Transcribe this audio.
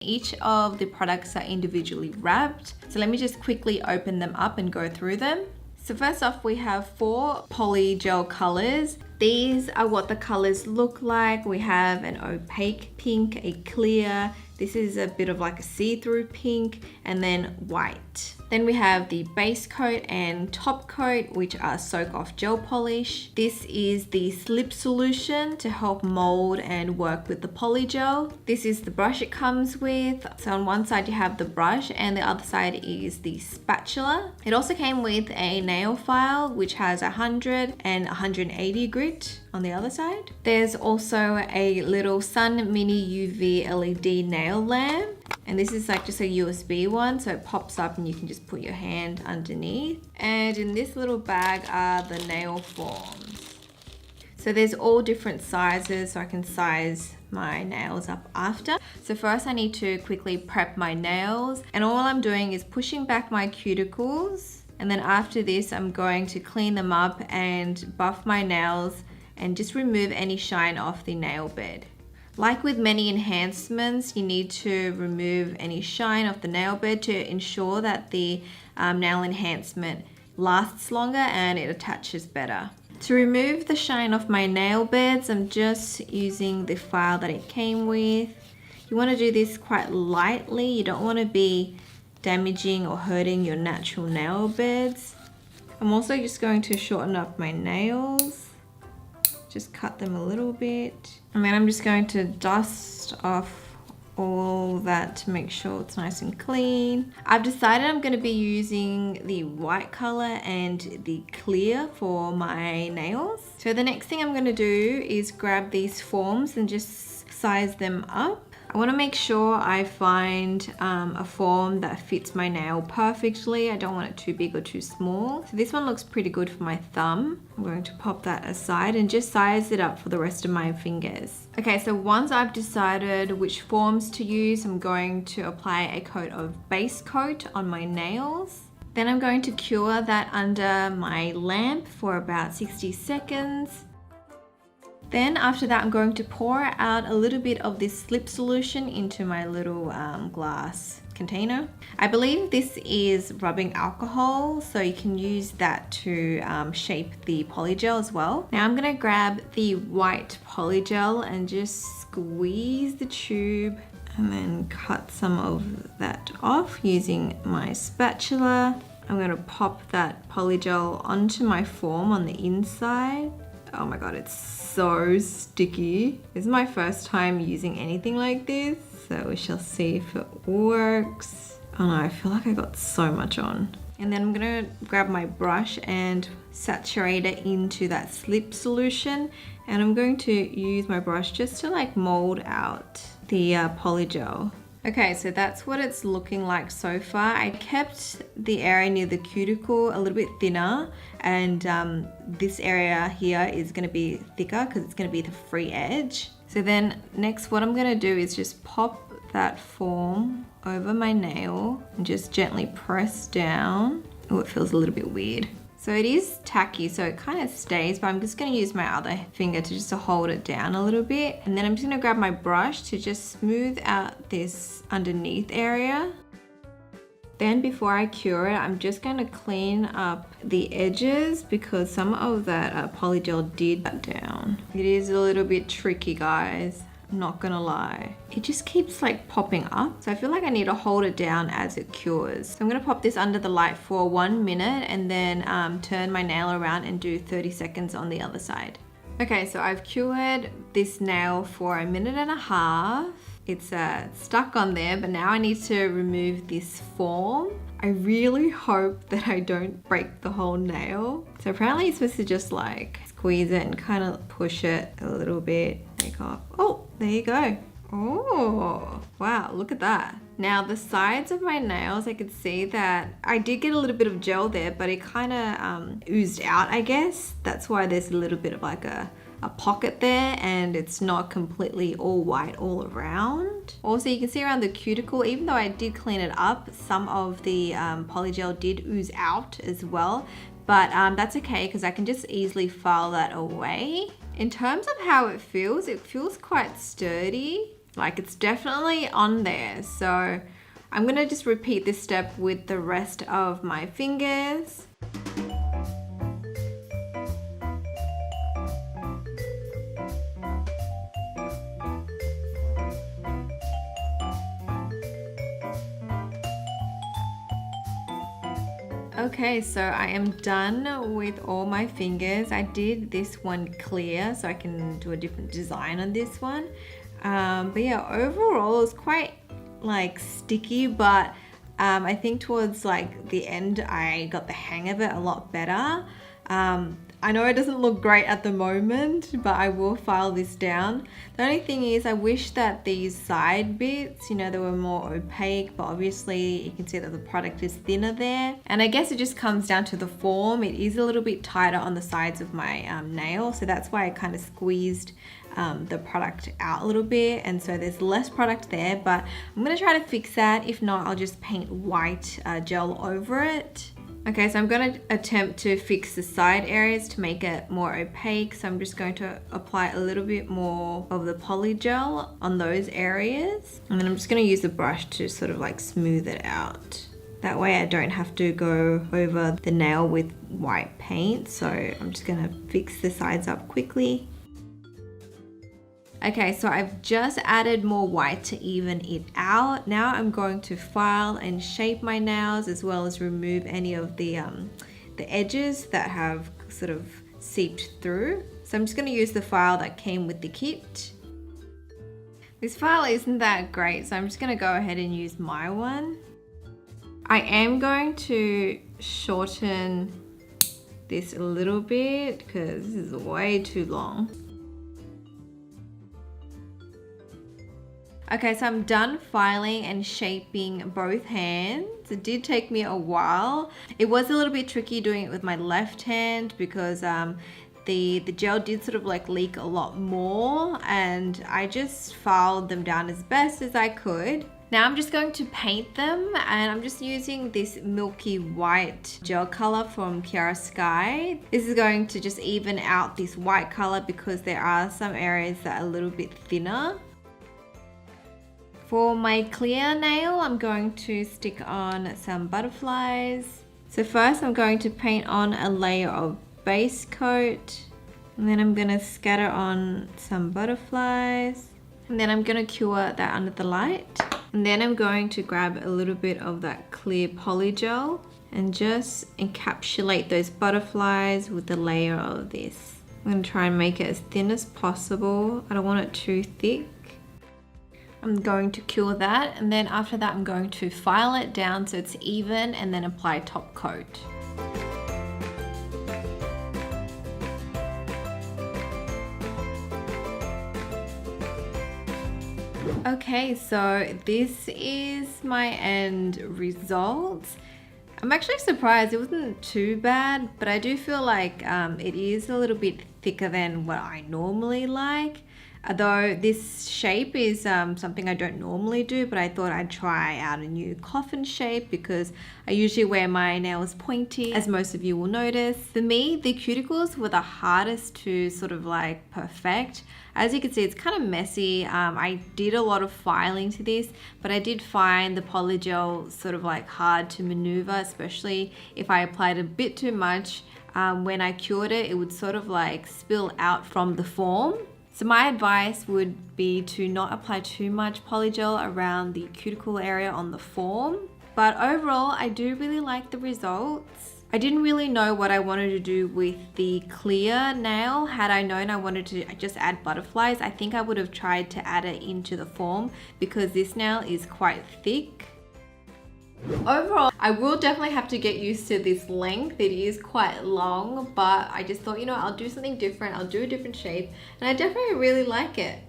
Each of the products are individually wrapped. So let me just quickly open them up and go through them. So first off, we have 4 poly gel colors. These are what the colors look like. We have an opaque pink, a clear, this is a bit of like a see-through pink, and then white. Then we have the base coat and top coat, which are soak off gel polish. This is the slip solution to help mold and work with the poly gel. This is the brush it comes with. So on one side you have the brush and the other side is the spatula. It also came with a nail file, which has 100 and 180 grit on the other side. There's also a little Sun Mini UV LED nail lamp. And this is like just a USB one, so it pops up and you can just put your hand underneath. And in this little bag are the nail forms. So there's all different sizes, so I can size my nails up after. So first I need to quickly prep my nails, and all I'm doing is pushing back my cuticles. And then after this, I'm going to clean them up and buff my nails and just remove any shine off the nail bed. Like with many enhancements, you need to remove any shine off the nail bed to ensure that the nail enhancement lasts longer and it attaches better. To remove the shine off my nail beds, I'm just using the file that it came with. You want to do this quite lightly. You don't want to be damaging or hurting your natural nail beds. I'm also just going to shorten up my nails. Just cut them a little bit. And then I'm just going to dust off all that to make sure it's nice and clean. I've decided I'm going to be using the white color and the clear for my nails. So the next thing I'm going to do is grab these forms and just size them up. I want to make sure I find a form that fits my nail perfectly. I don't want it too big or too small. So this one looks pretty good for my thumb. I'm going to pop that aside and just size it up for the rest of my fingers. Okay, so once I've decided which forms to use, I'm going to apply a coat of base coat on my nails. Then I'm going to cure that under my lamp for about 60 seconds. Then after that, I'm going to pour out a little bit of this slip solution into my little glass container. I believe this is rubbing alcohol, so you can use that to shape the polygel as well. Now I'm gonna grab the white polygel and just squeeze the tube and then cut some of that off using my spatula. I'm gonna pop that polygel onto my form on the inside. Oh my god, it's so sticky. This is my first time using anything like this, so we shall see if it works. Oh no, I feel like I got so much on. And then I'm gonna grab my brush and saturate it into that slip solution. And I'm going to use my brush just to like mold out the polygel. Okay, so that's what it's looking like so far. I kept the area near the cuticle a little bit thinner, and this area here is going to be thicker because it's going to be the free edge. So then next what I'm going to do is just pop that form over my nail and just gently press down. Oh, it feels a little bit weird. So it is tacky, so it kind of stays, but I'm just going to use my other finger to hold it down a little bit. And then I'm just going to grab my brush to just smooth out this underneath area. Then before I cure it, I'm just going to clean up the edges because some of that polygel did cut down. It is a little bit tricky, guys. I'm not gonna lie. It just keeps like popping up. So I feel like I need to hold it down as it cures. So I'm gonna pop this under the light for 1 minute and then turn my nail around and do 30 seconds on the other side. Okay, so I've cured this nail for 1.5 minutes. It's stuck on there, but now I need to remove this form. I really hope that I don't break the whole nail. So apparently you're supposed to just like squeeze it and kind of push it a little bit. Take off. Oh, there you go. Oh, wow, look at that. Now the sides of my nails, I could see that I did get a little bit of gel there, but it kind of oozed out, I guess. That's why there's a little bit of like a pocket there, and it's not completely all white all around. Also, you can see around the cuticle, even though I did clean it up, some of the polygel did ooze out as well. But that's okay because I can just easily file that away. In terms of how it feels quite sturdy. Like it's definitely on there. So I'm gonna just repeat this step with the rest of my fingers. Okay, so I am done with all my fingers. I did this one clear so I can do a different design on this one. But yeah, overall it's quite like sticky, but I think towards like the end I got the hang of it a lot better. I know it doesn't look great at the moment, but I will file this down. The only thing is I wish that these side bits, you know, they were more opaque, but obviously you can see that the product is thinner there. And I guess it just comes down to the form. It is a little bit tighter on the sides of my nail, so that's why I kind of squeezed the product out a little bit, and so there's less product there, but I'm gonna try to fix that. If not, I'll just paint white gel over it. Okay, so I'm going to attempt to fix the side areas to make it more opaque. So I'm just going to apply a little bit more of the poly gel on those areas. And then I'm just going to use the brush to sort of like smooth it out. That way I don't have to go over the nail with white paint. So I'm just going to fix the sides up quickly. Okay, so I've just added more white to even it out. Now I'm going to file and shape my nails, as well as remove any of the edges that have sort of seeped through. So I'm just going to use the file that came with the kit. This file isn't that great, so I'm just going to go ahead and use my one. I am going to shorten this a little bit because this is way too long. Okay, so I'm done filing and shaping both hands. It did take me a while. It was a little bit tricky doing it with my left hand because the gel did sort of like leak a lot more, and I just filed them down as best as I could. Now I'm just going to paint them, and I'm just using this milky white gel color from Kiara Sky. This is going to just even out this white color because there are some areas that are a little bit thinner. For my clear nail, I'm going to stick on some butterflies. So first I'm going to paint on a layer of base coat, and then I'm going to scatter on some butterflies, and then I'm going to cure that under the light. And then I'm going to grab a little bit of that clear poly gel and just encapsulate those butterflies with a layer of this. I'm going to try and make it as thin as possible. I don't want it too thick. I'm going to cure that, and then after that I'm going to file it down so it's even and then apply top coat. Okay, so this is my end result. I'm actually surprised it wasn't too bad, but I do feel like it is a little bit thicker than what I normally like. Although this shape is something I don't normally do, but I thought I'd try out a new coffin shape because I usually wear my nails pointy, as most of you will notice. For me, the cuticles were the hardest to sort of like perfect. As you can see, it's kind of messy. I did a lot of filing to this, but I did find the polygel sort of like hard to maneuver, especially if I applied a bit too much. When I cured it, it would sort of like spill out from the form. So my advice would be to not apply too much polygel around the cuticle area on the form. But overall, I do really like the results. I didn't really know what I wanted to do with the clear nail. Had I known I wanted to just add butterflies, I think I would have tried to add it into the form because this nail is quite thick. Overall, I will definitely have to get used to this length. It is quite long, but I just thought, you know, I'll do something different. I'll do a different shape, and I definitely really like it.